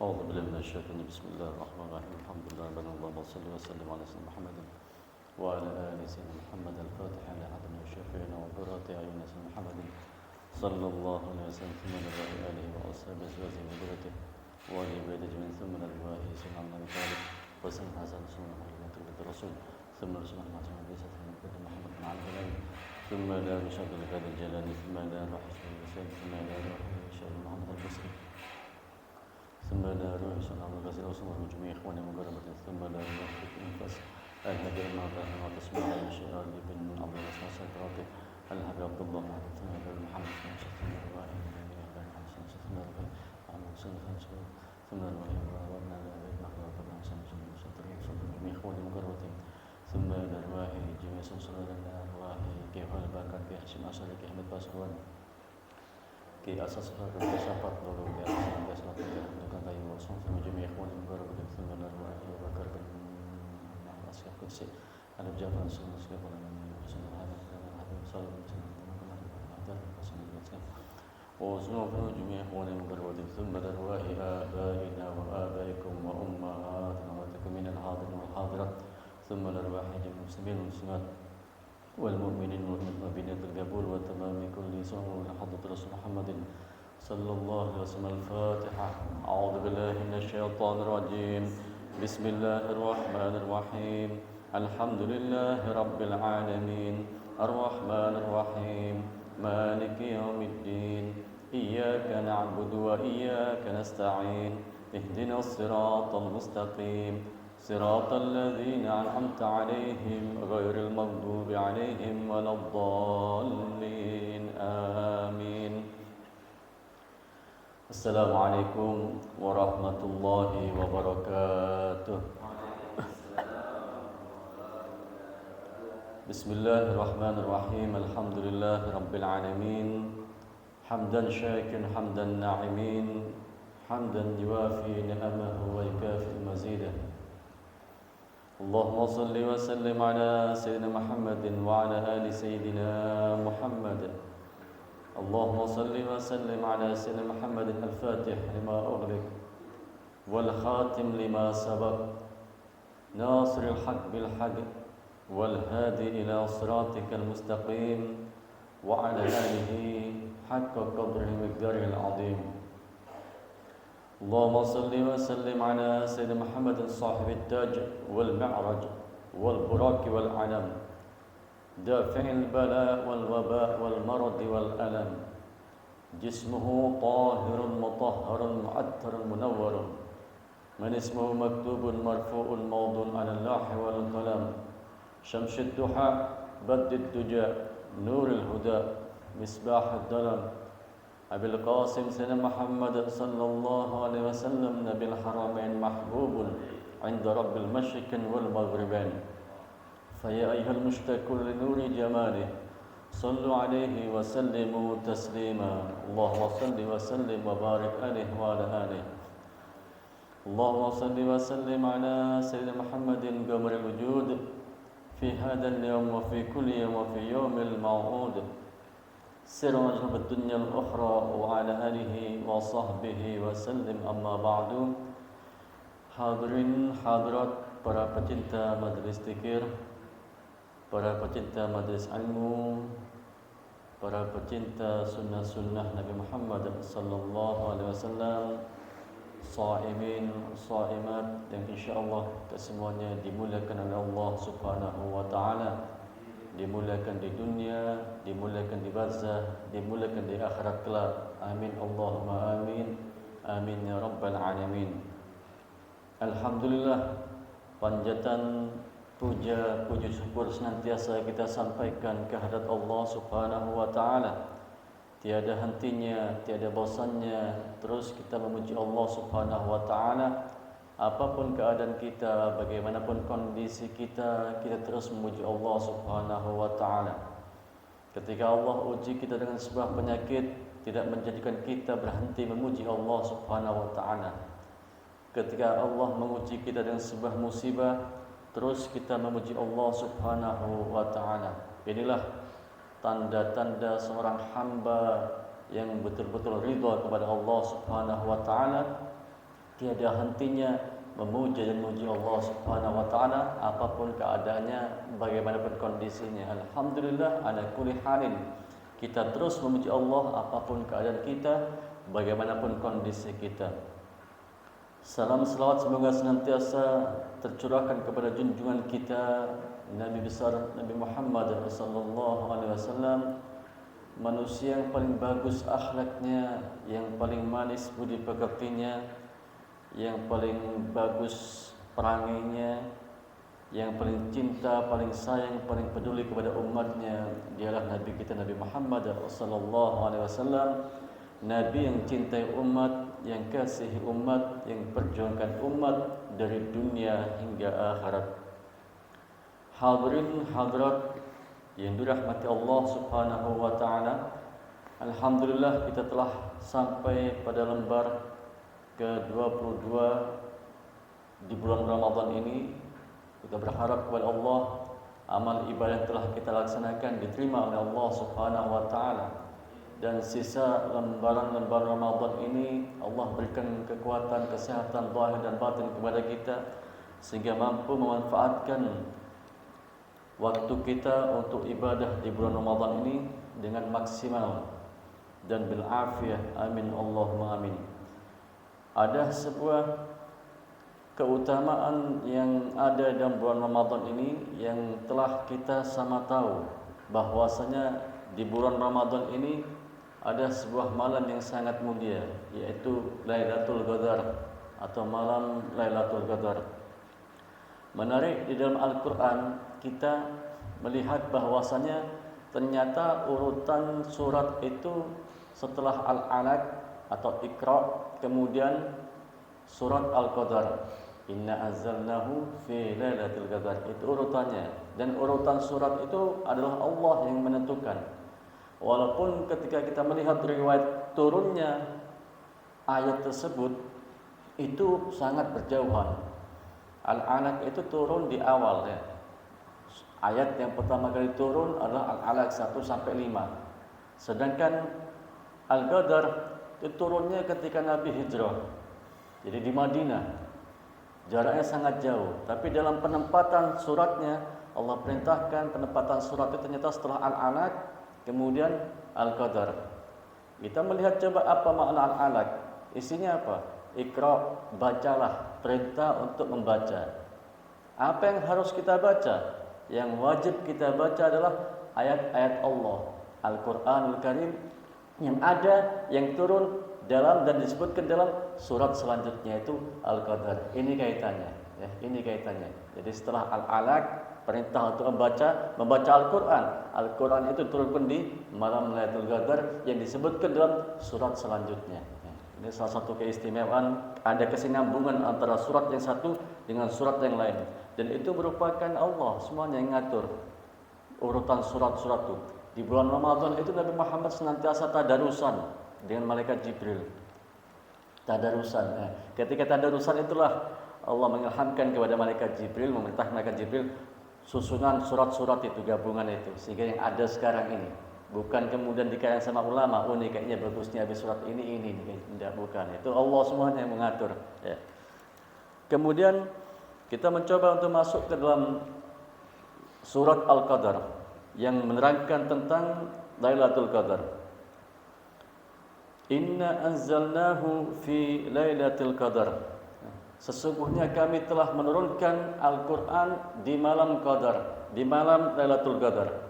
أعوذ بالله من الشيطان بسم الله الرحمن الرحيم الحمد لله رب العالمين اللهم صل وسلم على سيدنا محمد وعلى آل سيدنا محمد الفاتح لحضرنا وشفيعنا وقرة أعيننا سيدنا محمد صلى الله عليه وسلم ثم نبأ آله وأصحابه أزواجه وذريته وآل بيته أجمعين ثم نبأ سيدنا عبد أبي طالب وسلم حسن سنة محمد الرسول ثم رسول الله صلى الله عليه وسلم محمد مع الغلام ثم لا مشهد لهذا الجلال ثم لا روح الشهيد ثم لا روح الشهيد محمد البصري ثم لا روح صلى الله عليه وسلم وصمه جميع إخواني مقربة ثم لا روح الأنفس الهدي المعطاه وتسمع الشعار بن عبد الله صلى الله عليه وسلم الهدي عبد الله محمد ثم محمد صلى الله عليه وسلم ثم محمد صلى الله عليه وسلم ثم وابن أبي بكر وابن حسن وصلى جميع إخواني مقربة ثم إلى أرواح جميع صلى إلى أرواح كيف البركة كي حسن أصل كي أحمد باسروان كي أساس فرق كشافات لولو كي أساس كشافات لولو كي وصل ثم جميع إخواني مقربة ثم إلى أرواح أبي بكر بن أسكاب كرسي أنا بجاب عن سنة أسكاب ولا من حسن هذا صلى الله عليه وسلم وصنوفنا جميع إخواني مقربة ثم إلى أرواح آبائنا وآبائكم وأمهاتنا وتكمين الحاضر والحاضرة ثم الأرواح جميع المسلمين والمسلمات والمؤمنين والمؤمنات القبول وتمام كل صوم لحضرة رسول محمد صلى الله عليه وسلم الفاتحة أعوذ بالله من الشيطان الرجيم بسم الله الرحمن الرحيم الحمد لله رب العالمين الرحمن الرحيم مالك يوم الدين إياك نعبد وإياك نستعين اهدنا الصراط المستقيم صراط الذين أنعمت عليهم غير المغضوب عليهم ولا الضالين آمين السلام عليكم ورحمة الله وبركاته بسم الله الرحمن الرحيم الحمد لله رب العالمين حمدا شاكرا حمدا ناعمين حمدا يوافي نعمه ويكافئ مزيده اللهم صل وسلم على سيدنا محمد وعلى آل سيدنا محمد اللهم صل وسلم على سيدنا محمد الفاتح لما أغلق والخاتم لما سبق ناصر الحق بالحق والهادي إلى صراطك المستقيم وعلى آله حق قدره ومقداره العظيم اللهم صل وسلم على سيدنا محمد صاحب التاج والمعرج والبراك والعلم دافع البلاء والوباء والمرض والألم جسمه طاهر مطهر معطر منور من اسمه مكتوب مرفوع موضوع على اللوح والقلم شمس الضحى بدر الدجى نور الهدى مصباح الظلام أبي القاسم سيدنا محمد صلى الله عليه وسلم نبي الحرمين محبوب عند رب المشرق والمغربين فيا أيها المشتاقون لنور جماله صلوا عليه وسلموا تسليما اللهم صل وسلم وبارك عليه وعلى آله اللهم صل وسلم على سيدنا محمد قمر الوجود في هذا اليوم وفي كل يوم وفي يوم الموعود سراج الدنيا الأخرى وعلى آله وصحبه وسلم أما بعد hadirin hadirat para pecinta majlis zikir, para pecinta majlis ilmu, para pecinta sunnah-sunnah Nabi Muhammad sallallahu alaihi wasallam, shaimin, shaimat yang insyaallah kesemuanya dimuliakan oleh Allah Subhanahu wa taala. Dimuliakan di dunia, dimuliakan di barzah, dimuliakan di akhirat kelak. Amin Allahumma amin. Amin ya rabbal alamin. Alhamdulillah, panjatan puja, puji syukur senantiasa kita sampaikan kehadirat Allah Subhanahu wa taala. Tiada hentinya, tiada bosannya, terus kita memuji Allah Subhanahu wa taala. Apapun keadaan kita, bagaimanapun kondisi kita, kita terus memuji Allah Subhanahu wa taala. Ketika Allah uji kita dengan sebuah penyakit, tidak menjadikan kita berhenti memuji Allah Subhanahu wa taala. Ketika Allah menguji kita dengan sebuah musibah, terus kita memuji Allah Subhanahu wa taala. Inilah tanda-tanda seorang hamba yang betul-betul ridha kepada Allah Subhanahu wa taala. tiada hentinya memuji dan memuji Allah Subhanahu wa taala apapun keadaannya, bagaimanapun kondisinya. Alhamdulillah ala kulli halin. Kita terus memuji Allah apapun keadaan kita, bagaimanapun kondisi kita. Salam selawat semoga senantiasa tercurahkan kepada junjungan kita Nabi besar Nabi Muhammad sallallahu alaihi wasallam, manusia yang paling bagus akhlaknya, yang paling manis budi pekertinya, yang paling bagus peranginya, yang paling cinta, paling sayang, paling peduli kepada umatnya. Dialah Nabi kita Nabi Muhammad sallallahu alaihi wasallam, Nabi yang cintai umat, yang kasihi umat, yang perjuangkan umat dari dunia hingga akhirat. Hadirin hadirat yang dirahmati Allah Subhanahu wa taala, alhamdulillah kita telah sampai pada lembar ke-22 di bulan Ramadan ini. Kita berharap kepada Allah amal ibadah yang telah kita laksanakan diterima oleh Allah Subhanahu wa taala, dan sisa lembaran-lembaran Ramadan ini Allah berikan kekuatan, kesehatan zahir dan batin kepada kita sehingga mampu memanfaatkan waktu kita untuk ibadah di bulan Ramadan ini dengan maksimal dan bil afiyah. Amin Allahumma amin. Ada sebuah keutamaan yang ada dalam bulan Ramadan ini yang telah kita sama tahu, bahwasanya di bulan Ramadan ini ada sebuah malam yang sangat mulia, yaitu Lailatul Qadar atau malam Lailatul Qadar. Menarik, di dalam Al-Quran kita melihat bahwasanya ternyata urutan surat itu setelah Al-Alaq atau Iqra, kemudian surat Al-Qadar. Inna anzalnahu fi Lailatul Qadar, itu urutannya, dan urutan surat itu adalah Allah yang menentukan. Walaupun ketika kita melihat riwayat turunnya ayat tersebut itu sangat berjauhan. Al-Alaq itu turun di awal ya. Ayat yang pertama kali turun adalah Al-Alaq 1 sampai 5. Sedangkan Al-Qadar itu turunnya ketika Nabi hijrah. Jadi di Madinah. Jaraknya sangat jauh, tapi dalam penempatan suratnya Allah perintahkan penempatan surat itu ternyata setelah Al-Alaq kemudian Al-Qadar. Kita melihat coba apa makna Al-Alaq. Isinya apa? Iqra, bacalah, perintah untuk membaca. Apa yang harus kita baca? Yang wajib kita baca adalah ayat-ayat Allah, Al-Quranul Karim, yang ada, yang turun dalam dan disebutkan dalam surat selanjutnya, itu Al-Qadar. Ini kaitannya ya, ini kaitannya. Jadi setelah Al-Alaq, perintah untuk membaca Al-Quran. Al-Quran itu turun di malam Lailatul Qadar yang disebutkan dalam surat selanjutnya. Ini salah satu keistimewaan, ada kesinambungan antara surat yang satu dengan surat yang lain. Dan itu merupakan Allah semuanya yang ngatur urutan surat-surat itu. Di bulan Ramadan itu Nabi Muhammad senantiasa tadarusan dengan malaikat Jibril. Tadarusan. Ketika tadarusan itulah Allah mengilhamkan kepada malaikat Jibril, memerintah malaikat Jibril susunan surat-surat itu, gabungan itu, sehingga yang ada sekarang ini. Bukan kemudian dikaitkan sama ulama, oh ini kayaknya bagusnya habis surat ini. Tidak, bukan. Itu Allah semuanya yang mengatur. Ya. Kemudian kita mencoba untuk masuk ke dalam surat Al-Qadar yang menerangkan tentang Lailatul Qadar. Inna anzalnahu fi Lailatul Qadar. Sesungguhnya kami telah menurunkan Al-Quran di malam Qadar, di malam Lailatul Qadar.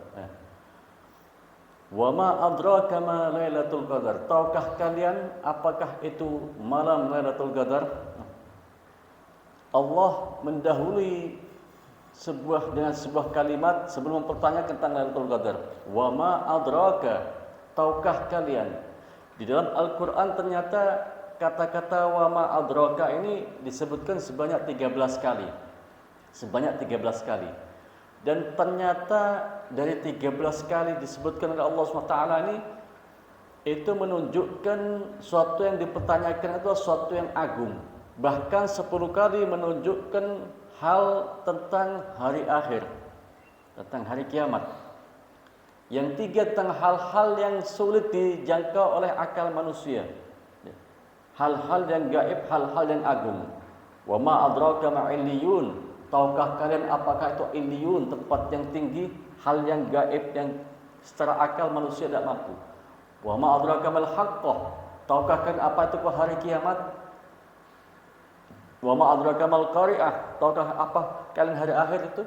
Wa ma adraka ma Lailatul Qadar. Tahukah kalian apakah itu malam Lailatul Qadar? Allah mendahului dengan sebuah kalimat sebelum mempertanyakan tentang Lailatul Qadar. Wa ma adraka. Tahukah kalian? Di dalam Al-Qur'an ternyata kata-kata wa ma adraka ini disebutkan sebanyak 13 kali. Sebanyak 13 kali. Dan ternyata dari 13 kali disebutkan oleh Allah SWT ini, itu menunjukkan suatu yang dipertanyakan itu suatu yang agung. Bahkan 10 kali menunjukkan hal tentang hari akhir, tentang hari kiamat. Yang 3 tentang hal-hal yang sulit dijangkau oleh akal manusia. hal-hal yang gaib, hal-hal yang agung. Wa ma adraka ma illiyun. Tahukah kalian apakah itu illiyun, tempat yang tinggi, hal yang gaib yang secara akal manusia tidak mampu. Wa ma adraka mal haqqah. Tahukah kalian apa itu hari kiamat? Wa ma adraka mal qari'ah. Tahukah apa kalian hari akhir itu?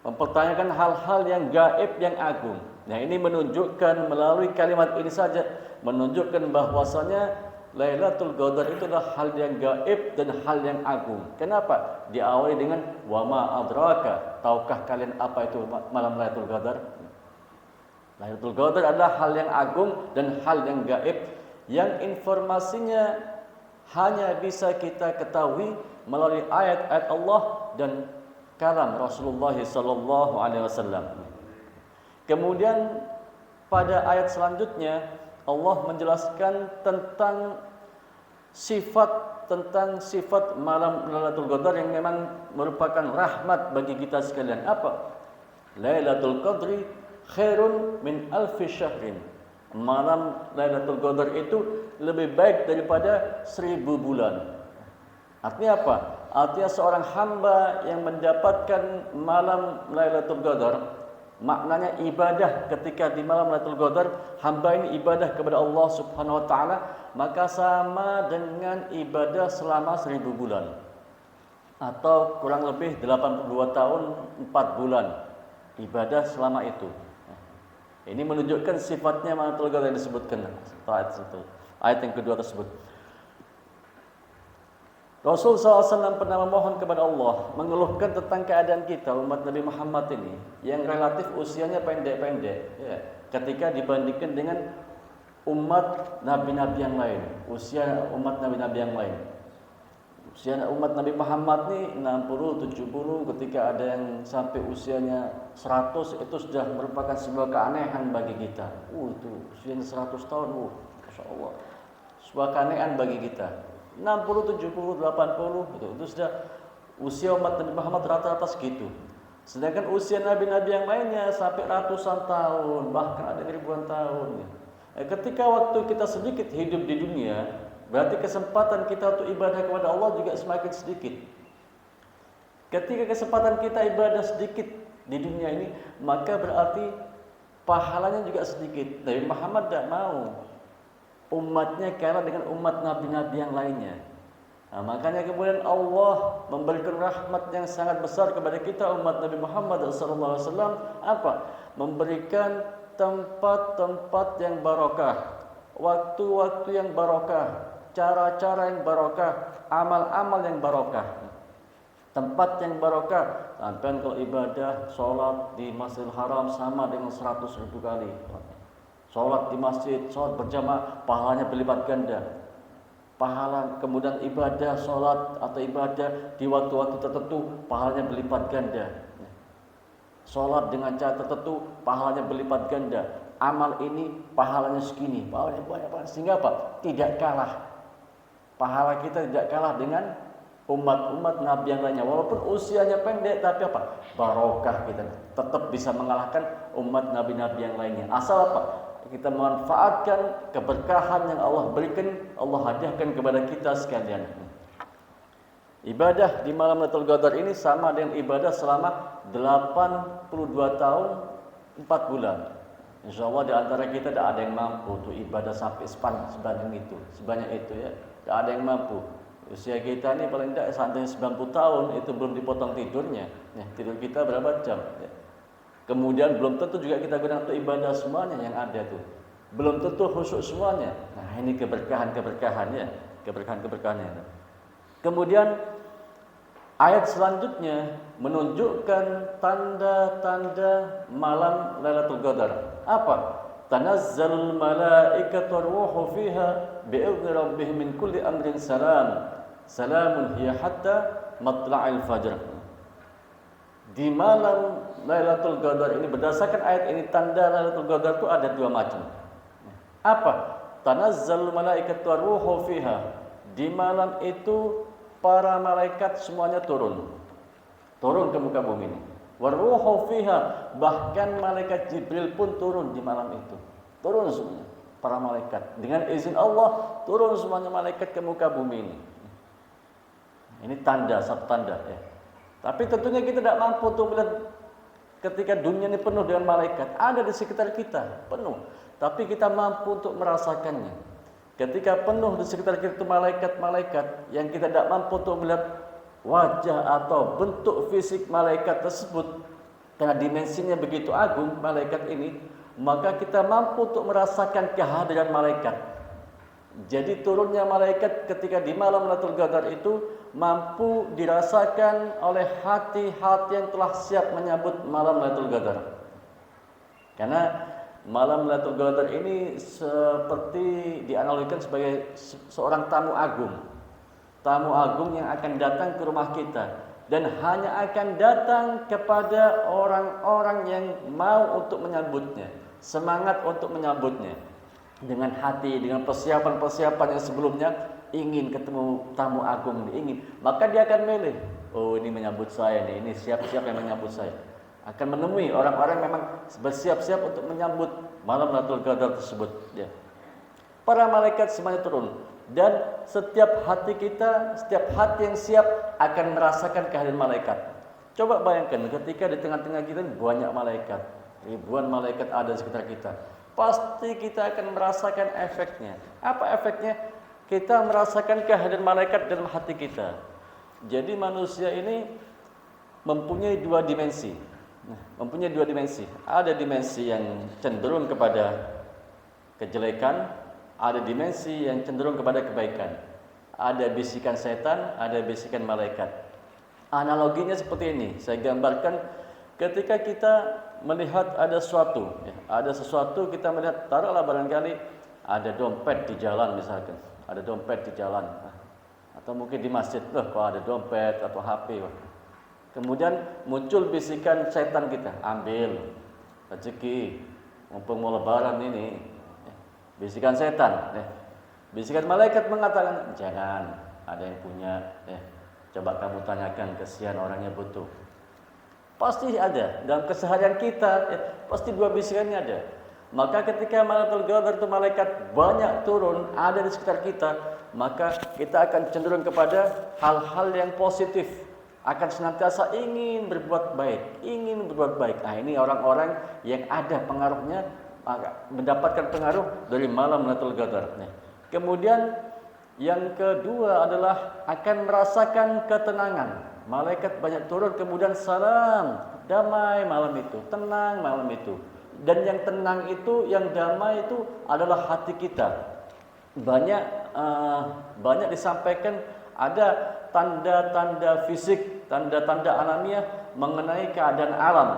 Mempertanyakan hal-hal yang gaib, yang agung. Nah, ini menunjukkan melalui kalimat ini saja menunjukkan bahwasanya Lailatul Qadar itu adalah hal yang gaib dan hal yang agung. Kenapa? Diawali dengan wa ma adraka. Tahukah kalian apa itu malam Lailatul Qadar? Lailatul Qadar adalah hal yang agung dan hal yang gaib yang informasinya hanya bisa kita ketahui melalui ayat-ayat Allah dan kalam Rasulullah sallallahu alaihi wasallam. Kemudian pada ayat selanjutnya Allah menjelaskan tentang sifat malam Lailatul Qadar yang memang merupakan rahmat bagi kita sekalian. Apa? Lailatul Qadri khairun min alfi syahrin. Malam Lailatul Qadar itu lebih baik daripada 1000 bulan. Artinya apa? Artinya seorang hamba yang mendapatkan malam Lailatul Qadar, maknanya ibadah ketika di malam Lailatul Qadar, hamba ini ibadah kepada Allah Subhanahu wa taala, maka sama dengan ibadah selama 1000 bulan. Atau kurang lebih 82 tahun 4 bulan ibadah selama itu. Ini menunjukkan sifatnya Lailatul Qadar yang disebutkan ayat yang kedua tersebut. Rasul SAW pernah memohon kepada Allah, mengeluhkan tentang keadaan kita umat Nabi Muhammad ini yang relatif usianya pendek-pendek, ya, ketika dibandingkan dengan umat nabi-nabi yang lain, usia umat nabi-nabi yang lain. Usia umat Nabi Muhammad ini 60, 70, ketika ada yang sampai usianya 100, itu sudah merupakan sebuah keanehan bagi kita. Itu usianya 100 tahun, Masya Allah, sebuah keanehan bagi kita. 60, 70, 80 itu sudah usia umat Nabi Muhammad rata-rata segitu. Sedangkan usia nabi-nabi yang lainnya sampai ratusan tahun, bahkan ada ribuan tahun. Ketika waktu kita sedikit hidup di dunia, berarti kesempatan kita untuk ibadah kepada Allah juga semakin sedikit. Ketika kesempatan kita ibadah sedikit di dunia ini, maka berarti pahalanya juga sedikit. Nabi Muhammad tidak mau umatnya kalah dengan umat nabi-nabi yang lainnya. Nah, makanya kemudian Allah memberikan rahmat yang sangat besar kepada kita umat Nabi Muhammad SAW. Apa? Memberikan tempat-tempat yang barokah, waktu-waktu yang barokah, cara-cara yang barokah, amal-amal yang barokah, tempat yang barokah. Sampai kalau ibadah, sholat di Masjidil Haram sama dengan 100.000 kali. Sholat di masjid, sholat berjamaah, pahalanya berlipat ganda. Pahala, kemudian ibadah, sholat atau ibadah di waktu-waktu tertentu, pahalanya berlipat ganda. Sholat dengan cara tertentu, pahalanya berlipat ganda. Amal ini, pahalanya segini, pahalanya banyak banget. Sehingga apa? Tidak kalah. Pahala kita tidak kalah dengan umat-umat Nabi yang lainnya. Walaupun usianya pendek, tapi apa? Barokah kita. Tetap bisa mengalahkan umat Nabi-Nabi yang lainnya. Asal apa? Kita memanfaatkan keberkahan yang Allah berikan, Allah hadiahkan kepada kita sekalian. Ibadah di malam Lailatul Qadar ini sama dengan ibadah selama 82 tahun 4 bulan. Insyaallah di antara kita tidak ada yang mampu untuk ibadah sampai sebanyak itu ya. Tidak ada yang mampu. Usia kita ini paling tidak sampai 90 tahun itu belum dipotong tidurnya. Ya, tidur kita berapa jam? Ya. Kemudian belum tentu juga kita gunakan untuk ibadah semuanya yang ada tuh. Belum tentu khusyuk semuanya. Nah, ini keberkahan-keberkahannya, keberkahan-keberkahannya. Kemudian ayat selanjutnya menunjukkan tanda-tanda malam Lailatul Qadar. Apa? Tanazzalul malaikatu ruhu fiha bi'izni rabbihim min kulli amrin salam. Salamun hiya hatta matla'il fajr. Di malam Lailatul Qadar ini berdasarkan ayat ini tanda Lailatul Qadar itu ada dua macam. Apa? Tanazzalul malaikatu ruhu fiha. Di malam itu para malaikat semuanya turun ke muka bumi ini. Waruhu fiha, bahkan malaikat Jibril pun turun di malam itu. Turun semuanya. para malaikat. Dengan izin Allah turun semuanya malaikat ke muka bumi ini. Ini tanda, satu tanda ya. Tapi tentunya kita tidak mampu untuk melihat ketika dunia ini penuh dengan malaikat. Ada di sekitar kita, penuh. Tapi kita mampu untuk merasakannya. Ketika penuh di sekitar kita itu malaikat-malaikat yang kita tidak mampu untuk melihat wajah atau bentuk fisik malaikat tersebut, karena dimensinya begitu agung malaikat ini, maka kita mampu untuk merasakan kehadiran malaikat. Jadi turunnya malaikat ketika di malam Lailatul Qadar itu mampu dirasakan oleh hati-hati yang telah siap menyambut malam Lailatul Qadar. Karena malam Lailatul Qadar ini seperti dianalogikan sebagai seorang tamu agung. Tamu agung yang akan datang ke rumah kita dan hanya akan datang kepada orang-orang yang mau untuk menyambutnya, semangat untuk menyambutnya. Dengan hati, dengan persiapan-persiapan yang sebelumnya, ingin ketemu tamu agung ini, ingin, maka dia akan milih, oh ini menyambut saya nih, ini siap-siap yang menyambut saya. Akan menemui orang-orang memang bersiap-siap untuk menyambut malam Lailatul Qadar tersebut ya. Para malaikat semuanya turun dan setiap hati kita, setiap hati yang siap akan merasakan kehadiran malaikat. Coba bayangkan ketika di tengah-tengah kita banyak malaikat, ribuan malaikat ada di sekitar kita. Pasti kita akan merasakan efeknya. Apa efeknya? Kita merasakan kehadiran malaikat dalam hati kita. Jadi manusia ini mempunyai dua dimensi. Mempunyai dua dimensi. Ada dimensi yang cenderung kepada kejelekan, ada dimensi yang cenderung kepada kebaikan. Ada bisikan setan, ada bisikan malaikat. Analoginya seperti ini. Saya gambarkan ketika kita melihat ada sesuatu, ya, ada sesuatu kita melihat, taruhlah barangkali ada dompet di jalan misalkan, ada dompet di jalan, atau mungkin di masjid, kok ada dompet atau HP. Kemudian muncul bisikan setan kita, ambil rezeki, mumpung mau lebaran ini. Bisikan setan, bisikan malaikat mengatakan jangan, ada yang punya, coba kamu tanyakan, kesian orangnya butuh. Pasti ada dalam keseharian kita, pasti dua bisikannya ada. Maka ketika Lailatul Qadar itu malaikat banyak turun ada di sekitar kita, maka kita akan cenderung kepada hal-hal yang positif, akan senantiasa ingin berbuat baik, ingin berbuat baik. Nah, ini orang-orang yang ada pengaruhnya, mendapatkan pengaruh dari malam Lailatul Qadar. Kemudian yang kedua adalah akan merasakan ketenangan. Malaikat banyak turun, kemudian salam, damai malam itu, tenang malam itu. Dan yang tenang itu, yang damai itu adalah hati kita. Banyak disampaikan ada tanda-tanda fisik, tanda-tanda alamiah mengenai keadaan alam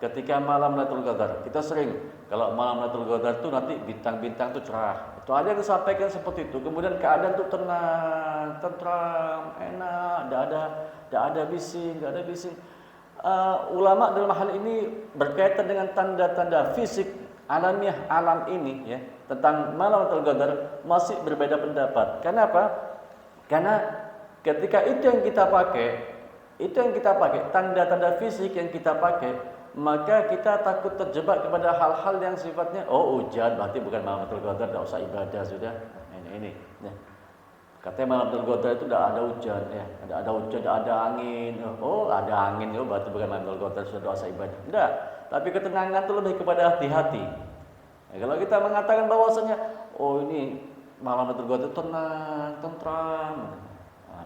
ketika malam Lailatul Qadar. Kita sering kalau malam Lailatul Qadar itu nanti bintang-bintang itu cerah. Itu ada yang disampaikan seperti itu. Kemudian keadaan itu tenang, tentram, enak, tidak ada bising, tidak ada bising. Ulama dalam hal ini berkaitan dengan tanda-tanda fisik alamiah alam ini ya, tentang malam Lailatul Qadar masih berbeda pendapat. Kenapa? Karena ketika itu yang kita pakai, tanda-tanda fisik yang kita pakai, maka kita takut terjebak kepada hal-hal yang sifatnya hujan, berarti bukan malam Lailatul Qadar, tidak usah ibadah sudah. Ini ya. Katanya malam Lailatul Qadar itu tidak ada hujan ya, tidak ada hujan, tidak ada angin. Ada angin, berarti bukan malam Lailatul Qadar, sudah tidak usah ibadah. Tidak, tapi ketenangan itu lebih kepada hati-hati. Ya, kalau kita mengatakan bahwasanya ini malam Lailatul Qadar tenang, tentram,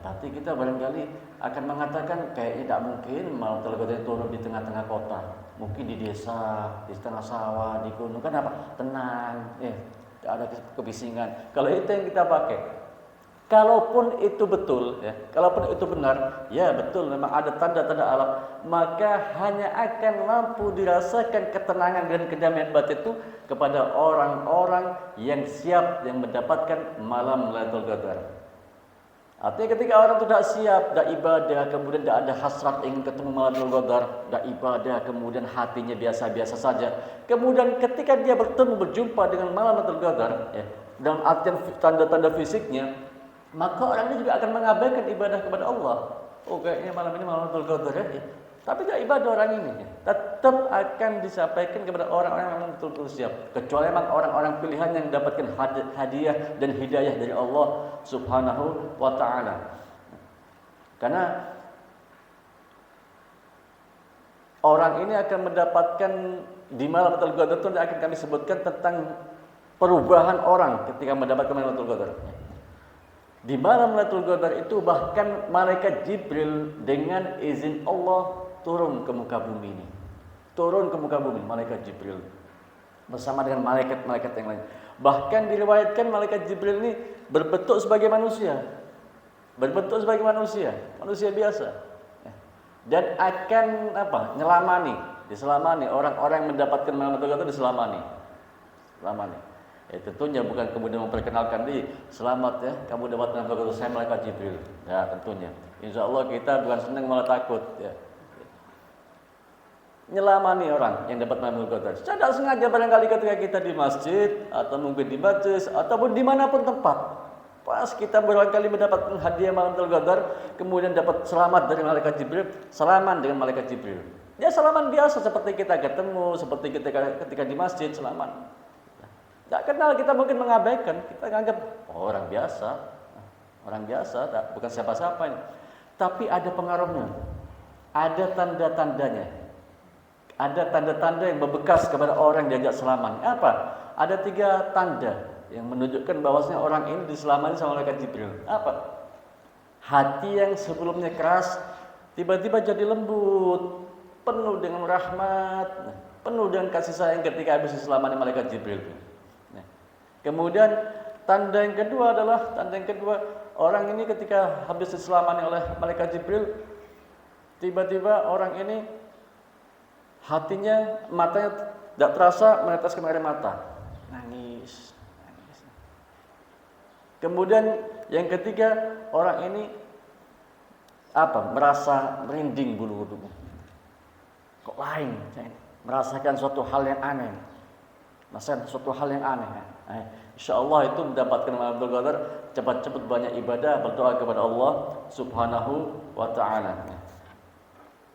berarti kita barangkali akan mengatakan kayaknya tidak mungkin malam Lailatul Qadar turun di tengah-tengah kota, mungkin di desa, di tengah sawah, di gunung. Kenapa? Tenang, tidak ada kebisingan. Kalau itu yang kita pakai, kalaupun itu betul, ya, kalaupun itu benar, ya betul, memang ada tanda-tanda alam, maka hanya akan mampu dirasakan ketenangan dan kedamaian batin itu kepada orang-orang yang siap, yang mendapatkan malam Lailatul Qadar. Artinya ketika orang itu tidak siap, tidak ibadah, kemudian tidak ada hasrat ingin ketemu malam Lailatul Qadar, tidak ibadah, kemudian hatinya biasa-biasa saja. Kemudian ketika dia berjumpa dengan malam Lailatul Qadar, ya, dalam artian tanda-tanda fisiknya, maka orang ini juga akan mengabaikan ibadah kepada Allah. Kayaknya malam ini malam Lailatul Qadar ya. Tapi tidak ibadah orang ini. tetap akan disampaikan kepada orang-orang yang betul-betul siap. Kecuali memang orang-orang pilihan yang mendapatkan hadiah dan hidayah dari Allah Subhanahu wa taala. Karena orang ini akan mendapatkan di malam Lailatul Qadar itu akan kami sebutkan tentang perubahan orang ketika mendapatkan malam Lailatul Qadar. Di malam Lailatul Qadar itu bahkan malaikat Jibril dengan izin Allah turun ke muka bumi ini. Turun ke muka bumi malaikat Jibril bersama dengan malaikat-malaikat yang lain. Bahkan diriwayatkan malaikat Jibril ini berbentuk sebagai manusia. Berbentuk sebagai manusia biasa. Dan akan diselamani orang-orang yang mendapatkan malam Lailatul Qadar diselamani. Tentunya bukan kemudian memperkenalkan diri, selamat ya, kamu dapat malam Lailatul Qadar, saya malaikat Jibril. Ya, tentunya. Insyaallah kita bukan senang malah takut ya. Nyelamani orang yang dapat malam Lailatul Qadar. Secara sengaja barangkali ketika kita di masjid atau mungkin di majlis ataupun dimanapun tempat. Pas kita barangkali mendapatkan hadiah malam Lailatul Qadar, kemudian dapat selamat dari malaikat Jibril, salaman dengan malaikat Jibril. Ya salaman biasa seperti kita ketemu, seperti ketika di masjid salaman. Tidak kenal kita mungkin mengabaikan, kita anggap orang biasa, bukan siapa-siapa ini. Tapi ada pengaruhnya, ada tanda-tandanya, ada tanda-tanda yang membekas kepada orang yang diajak selaman. Apa? Ada 3 tanda yang menunjukkan bahwasanya orang ini diselamani sama malaikat Jibril. Apa? Hati yang sebelumnya keras tiba-tiba jadi lembut, penuh dengan rahmat, penuh dengan kasih sayang ketika habis diselamani malaikat Jibril. Kemudian tanda yang kedua adalah orang ini ketika habis diselamani oleh malaikat Jibril, tiba-tiba orang ini hatinya, matanya tidak terasa meneteskan air mata, nangis. Kemudian yang ketiga, orang ini merasa merinding bulu kuduknya. Kok lain? Merasakan suatu hal yang aneh. Insyaallah itu mendapatkan malam Lailatul Qadar, cepat-cepat banyak ibadah, berdoa kepada Allah Subhanahu wa taala.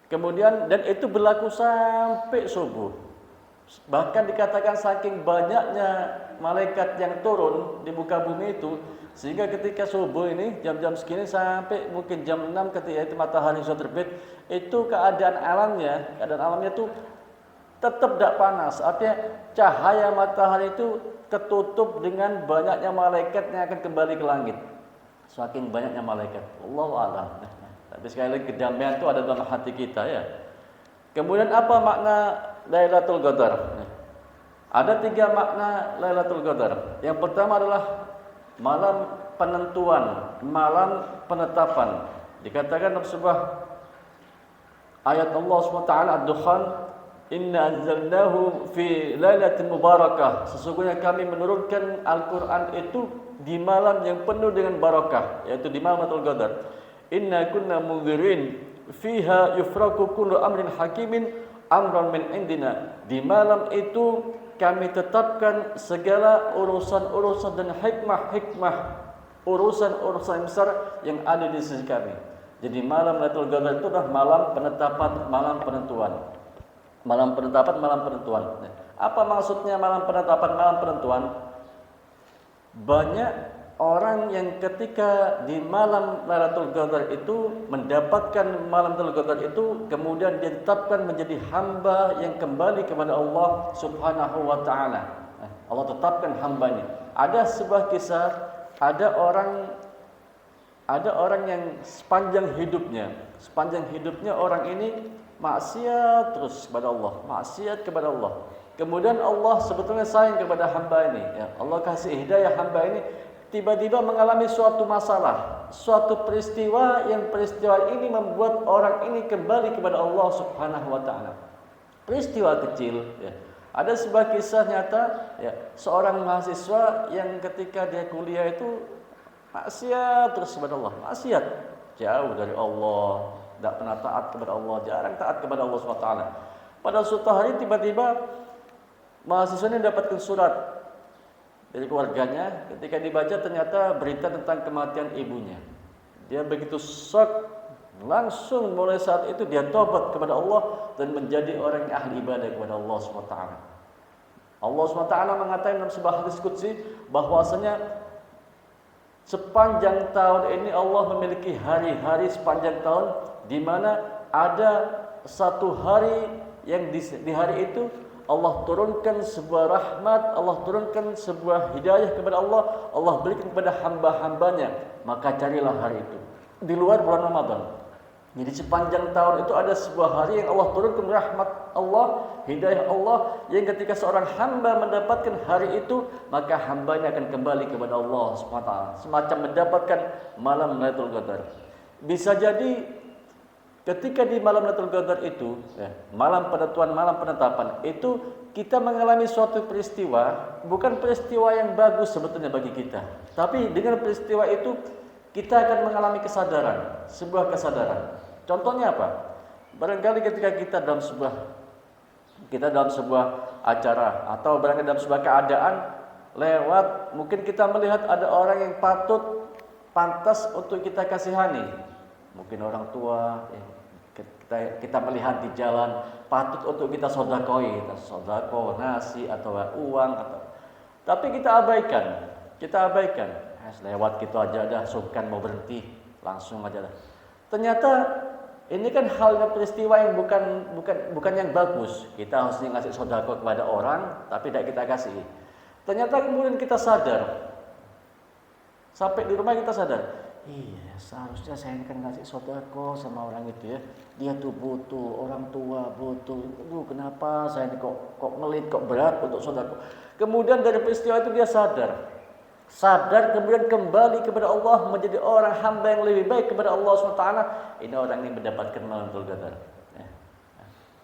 Kemudian dan itu berlaku sampai subuh. Bahkan dikatakan saking banyaknya malaikat yang turun di muka bumi itu, sehingga ketika subuh ini jam-jam segini sampai mungkin jam 6 ketika itu matahari sudah terbit, itu keadaan alamnya itu tetap tidak panas. Artinya cahaya matahari itu ketutup dengan banyaknya malaikat yang akan kembali ke langit. Saking banyaknya malaikat. Wallahu a'lam. Tapi sekali lagi kedamaian itu ada dalam hati kita ya. Kemudian apa makna Lailatul Qadar? Ada 3 makna Lailatul Qadar. Yang pertama adalah malam penentuan, malam penetapan. Dikatakan dalam sebuah ayat Allah SWT Ad-Dukhan, Inna anzalnahu fi lailatin mubarakah. Sesungguhnya kami menurunkan Al-Quran itu di malam yang penuh dengan barakah, yaitu di malam Lailatul Qadar. Inna kunna mundhirin fiha yufraku kullu amrin hakimin amran min indina. Di malam itu kami tetapkan segala urusan-urusan dan hikmah-hikmah, urusan-urusan besar yang ada di sisi kami. Jadi malam Lailatul Qadar itu adalah malam penetapan, malam penentuan. Malam penetapan, malam penentuan. Apa maksudnya malam penetapan, malam penentuan? Banyak orang yang ketika di malam Lailatul Qadar itu mendapatkan malam Lailatul Qadar itu, kemudian ditetapkan menjadi hamba yang kembali kepada Allah Subhanahu wa taala. Allah tetapkan hambanya. Ada sebuah kisah, ada orang yang sepanjang hidupnya orang ini maksiat terus kepada Allah, maksiat kepada Allah. Kemudian Allah sebetulnya sayang kepada hamba ini. Ya, Allah kasih hidayah hamba ini, tiba-tiba mengalami suatu masalah, suatu peristiwa yang peristiwa ini membuat orang ini kembali kepada Allah Subhanahu wa taala. Peristiwa kecil ya. Ada sebuah kisah nyata ya, seorang mahasiswa yang ketika dia kuliah itu maksiat terus kepada Allah, maksiat jauh dari Allah, tidak pernah taat kepada Allah, jarang taat kepada Allah SWT. Pada suatu hari tiba-tiba mahasiswa ini mendapatkan surat dari keluarganya. Ketika dibaca ternyata berita tentang kematian ibunya. Dia begitu shock, Langsung mulai saat itu dia tobat kepada Allah dan menjadi orang yang ahli ibadah kepada Allah SWT. Allah SWT mengatakan dalam sebuah hadis qudsi bahwasanya sepanjang tahun ini Allah memiliki hari-hari sepanjang tahun di mana ada satu hari yang di hari itu Allah turunkan sebuah rahmat, Allah turunkan sebuah hidayah kepada Allah, Allah berikan kepada hamba-hambanya. Maka carilah hari itu di luar bulan Ramadan. Jadi sepanjang tahun itu ada sebuah hari yang Allah turunkan rahmat Allah, hidayah Allah, yang ketika seorang hamba mendapatkan hari itu, maka hambanya akan kembali kepada Allah SWT. Semacam mendapatkan malam Lailatul Qadar. Bisa jadi ketika di malam Lailatul Qadar itu, malam penentuan, malam penetapan itu, kita mengalami suatu peristiwa, bukan peristiwa yang bagus sebetulnya bagi kita, tapi dengan peristiwa itu kita akan mengalami kesadaran, sebuah kesadaran. Contohnya apa? Barangkali ketika kita dalam sebuah acara atau barangkali dalam sebuah keadaan lewat, mungkin kita melihat ada orang yang pantas untuk kita kasihani. Mungkin orang tua, kita melihat di jalan patut untuk kita sodakoi, sodako nasi atau uang tapi kita abaikan. Lewat gitu aja dah, sungkan mau berhenti, langsung aja dah. Ternyata ini kan halnya peristiwa yang bukan yang bagus. Kita harusnya ngasih sodako kepada orang, tapi tidak kita kasih. Ternyata kemudian kita sadar, sampai di rumah kita sadar, iya seharusnya saya kan ngasih sodako sama orang itu ya. Dia tuh butuh, orang tua butuh. Kenapa saya ini kok melit, kok berat untuk sodako. Kemudian dari peristiwa itu dia sadar kemudian kembali kepada Allah, menjadi orang hamba yang lebih baik kepada Allah SWT. Ini orang yang mendapatkan malam Lailatul Qadar.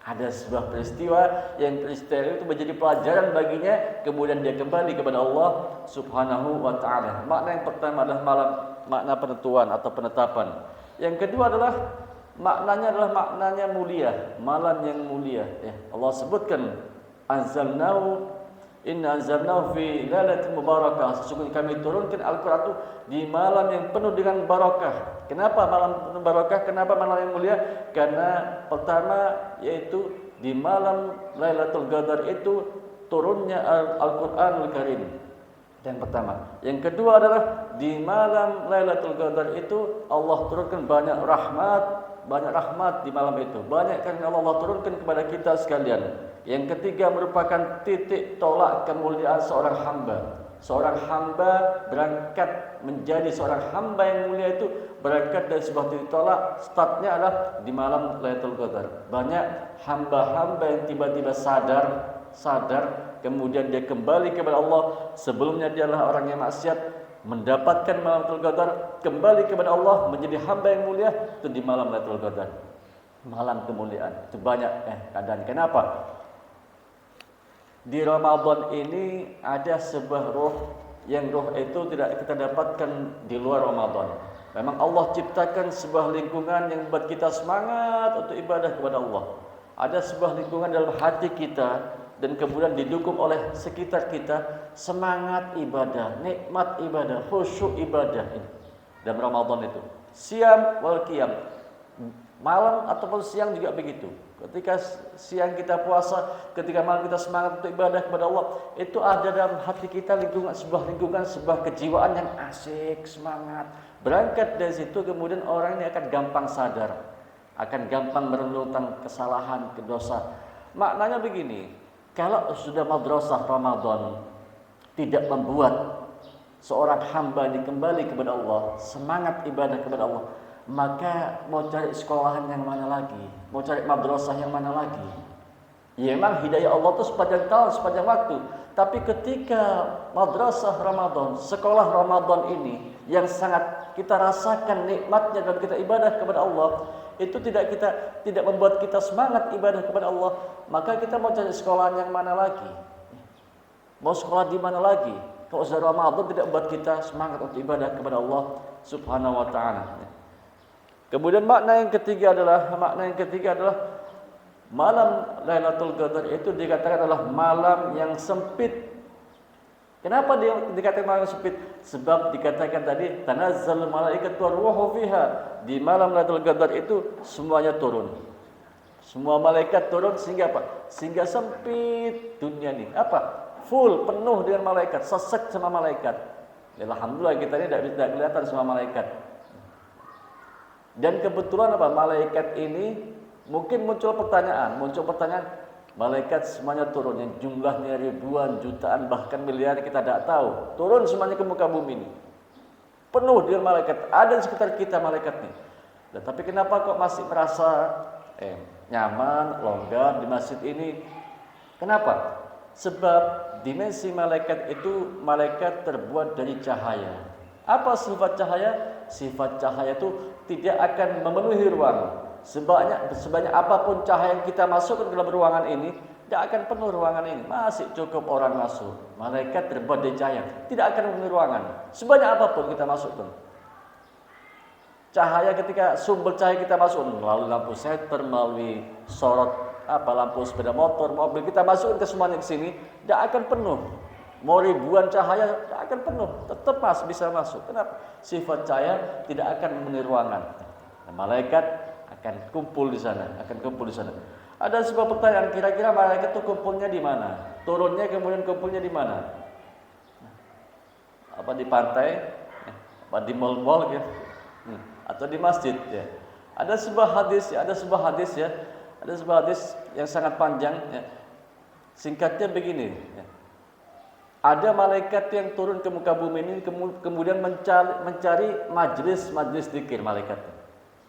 Ada sebuah peristiwa yang itu menjadi pelajaran baginya, kemudian dia kembali kepada Allah Subhanahu wa taala. Makna yang pertama adalah makna penentuan atau penetapan. Yang kedua adalah maknanya mulia, malam yang mulia. Allah sebutkan Inna anzalnahu fi lailatin mubarakah. Sesungguhnya kami turunkan Al-Qur'an itu di malam yang penuh dengan barakah. Kenapa malam penuh barakah? Kenapa malam yang mulia? Karena pertama yaitu di malam Lailatul Qadar itu turunnya Al-Qur'anul Karim. Yang pertama. Yang kedua adalah di malam Lailatul Qadar itu Allah turunkan banyak rahmat di malam itu. Banyak karena Allah turunkan kepada kita sekalian. Yang ketiga merupakan titik tolak kemuliaan seorang hamba. Seorang hamba berangkat menjadi seorang hamba yang mulia itu berangkat dari sebuah titik tolak. Startnya adalah di malam Lailatul Qadar. Banyak hamba-hamba yang tiba-tiba sadar, kemudian dia kembali kepada Allah. Sebelumnya dia adalah orang yang maksiat, mendapatkan malam Lailatul Qadar, kembali kepada Allah menjadi hamba yang mulia itu di malam Lailatul Qadar. Malam kemuliaan itu banyak keadaan. Kenapa? Di Ramadan ini ada sebuah roh itu tidak kita dapatkan di luar Ramadan. Memang Allah ciptakan sebuah lingkungan yang membuat kita semangat untuk ibadah kepada Allah. Ada sebuah lingkungan dalam hati kita dan kemudian didukung oleh sekitar kita, semangat ibadah, nikmat ibadah, khusyuk ibadah ini dalam Ramadan itu. Siam wal qiyam. Malam ataupun siang juga begitu. Ketika siang kita puasa, ketika malam kita semangat untuk ibadah kepada Allah, itu ada dalam hati kita sebuah kejiwaan yang asik, semangat. Berangkat dari situ kemudian orang ini akan gampang sadar, akan gampang merenung tentang kesalahan, dosa. Maknanya begini, kalau sudah madrasah Ramadan tidak membuat seorang hamba ini kembali kepada Allah, semangat ibadah kepada Allah, maka mau cari sekolahan yang mana lagi, mau cari madrasah yang mana lagi. Ya memang hidayah Allah itu sepanjang tahun, sepanjang waktu. Tapi ketika madrasah Ramadan, sekolah Ramadan ini yang sangat kita rasakan nikmatnya dan kita ibadah kepada Allah, itu tidak membuat kita semangat ibadah kepada Allah, maka kita mau cari sekolahan yang mana lagi? Mau sekolah di mana lagi? Kalau sudah Ramadan tidak membuat kita semangat untuk ibadah kepada Allah Subhanahu wa taala. Kemudian makna yang ketiga adalah malam Lailatul Qadar itu dikatakan adalah malam yang sempit. Kenapa dia dikatakan malam sempit? Sebab dikatakan tadi tanazzalul malaikat wa ruhu fiha. Di malam Lailatul Qadar itu semuanya turun. Semua malaikat turun sehingga apa? Sehingga sempit dunia ini. Apa? Full, penuh dengan malaikat, sesek sama malaikat. Ya, alhamdulillah kita ini tidak kelihatan sama malaikat. Dan kebetulan apa? Malaikat ini mungkin muncul pertanyaan, malaikat semuanya turun yang jumlahnya ribuan, jutaan, bahkan miliar kita tidak tahu. Turun semuanya ke muka bumi ini. Penuh dengan malaikat, ada di sekitar kita malaikatnya. Nah, tapi kenapa kok masih merasa nyaman, longgar di masjid ini? Kenapa? Sebab dimensi malaikat itu malaikat terbuat dari cahaya. Apa sifat cahaya? Sifat cahaya itu tidak akan memenuhi ruang. Sebanyak apapun cahaya yang kita masukkan ke dalam ruangan ini, tidak akan penuh ruangan ini. Masih cukup orang masuk. Malaikat terbuat dari cahaya, tidak akan memenuhi ruangan. Sebanyak apapun kita masukkan. Cahaya ketika sumber cahaya kita masuk melalui lampu seter, melalui sorot lampu sepeda motor, mobil, kita masukkan ke semuanya ke sini, tidak akan penuh. Mau ribuan cahaya tidak akan penuh, tetap bisa masuk. Kenapa? Sifat cahaya tidak akan memenuhi ruangan. Nah, malaikat akan kumpul di sana. Ada sebuah pertanyaan, kira-kira malaikat itu kumpulnya di mana? Turunnya kemudian kumpulnya di mana? Apa di pantai? Apa di mal-mal gitu? Atau di masjid ya. Ada sebuah hadis yang sangat panjang ya. Singkatnya begini ya. Ada malaikat yang turun ke muka bumi ini kemudian mencari majlis zikir malaikat.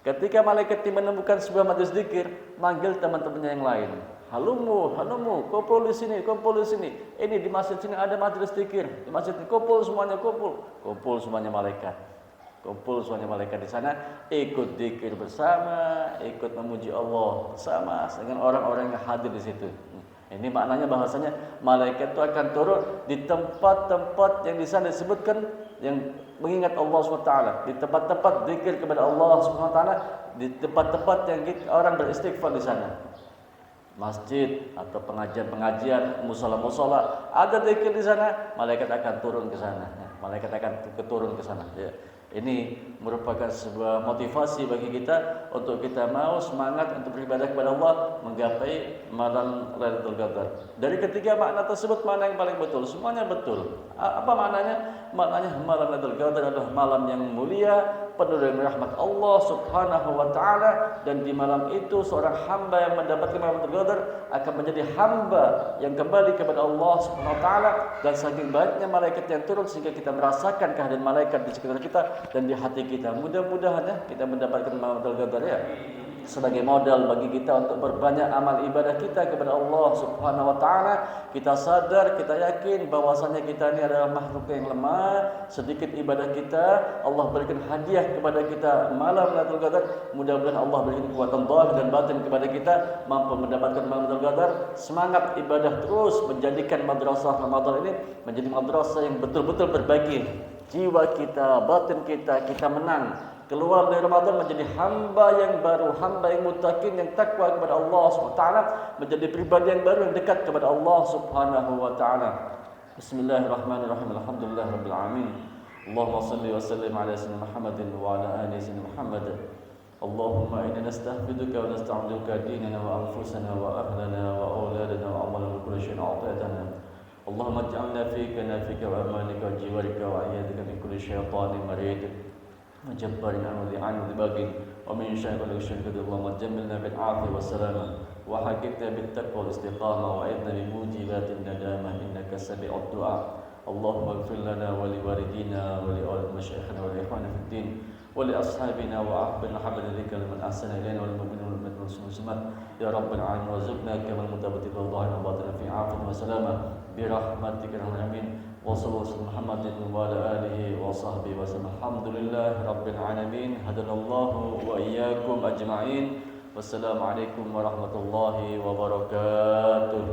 Ketika malaikat menemukan sebuah majlis zikir, manggil teman-temannya yang lain. Halumu, kumpul di sini. Ini di masjid sini ada majlis zikir. Di masjid ini kumpul semuanya. Kumpul semuanya malaikat. Di sana, ikut zikir bersama, ikut memuji Allah bersama dengan orang-orang yang hadir di situ. Ini maknanya bahasanya malaikat itu akan turun di tempat-tempat yang di sana disebutkan yang mengingat Allah SWT, di tempat-tempat zikir kepada Allah SWT, di tempat-tempat yang orang beristighfar di sana. Masjid atau pengajian, musola, ada zikir di sana, malaikat akan turun ke sana. Ya. Ini merupakan sebuah motivasi bagi kita untuk kita mau semangat untuk beribadah kepada Allah, menggapai malam Lailatul Qadar. Dari ketiga makna tersebut, mana yang paling betul? Semuanya betul. Apa maknanya? Maknanya malam Lailatul Qadar adalah malam yang mulia, penuh dengan rahmat Allah Subhanahu wa taala, dan di malam itu seorang hamba yang mendapatkan malam Lailatul Qadar akan menjadi hamba yang kembali kepada Allah Subhanahu wa taala, dan saking banyaknya malaikat yang turun sehingga kita merasakan kehadiran malaikat di sekitar kita dan di hati kita. Mudah-mudahan ya kita mendapatkan malam Lailatul Qadar ya, sebagai modal bagi kita untuk berbanyak amal ibadah kita kepada Allah Subhanahu wa taala. Kita sadar, kita yakin bahwasanya kita ini adalah makhluk yang lemah, sedikit ibadah kita. Allah berikan hadiah kepada kita malam Lailatul Qadar. Mudah-mudahan Allah berikan kekuatan zahir dan batin kepada kita mampu mendapatkan malam Lailatul Qadar. Semangat ibadah terus, menjadikan madrasah Ramadan ini menjadi madrasah yang betul-betul berbagi jiwa kita, batin kita menang keluar dari Ramadan menjadi hamba yang baru, hamba yang muttaqin, yang takwa kepada Allah Subhanahu wa taala, menjadi pribadi yang baru yang dekat kepada Allah Subhanahu wa taala. Bismillahirrahmanirrahim. Alhamdulillahirabbil alamin. Allahumma shalli wa sallim ala sayyidina Muhammadin wa ala ali sayyidina Muhammad. Allahumma inna nastahfiduka wa nasta'uduka dinana wa anfusana wa ahlana wa auladana wa amalan kulli shay'in a'taytana. Allahumma ij'alna fika nafika wa amanika wa jiwarika wa ayyadika min kulli syaitanin marid. وجبرنا وذعان وذباقين ومن شر كل شرك اللهم جملنا بالعافية والسلامة وحققنا بالتقوى والاستقامة وعذنا بموجبات الندامة إنك سميع الدعاء. اللهم اغفر لنا ولوالدينا ولمشايخنا ولإخواننا في الدين ولأصحابنا وأحبنا حبنا ذكر لمن أحسن إلينا والمؤمنين والمسلمات يا رب العالمين. وارزقنا كما المتبت بالظاهر وباطن في عافية وسلامة برحمتك يا رب العالمين. وصلى الله على محمد وعلى آله وصحبه وسلم. الحمد لله رب العالمين. هدنا الله وإياكم أجمعين. والسلام عليكم ورحمة الله وبركاته.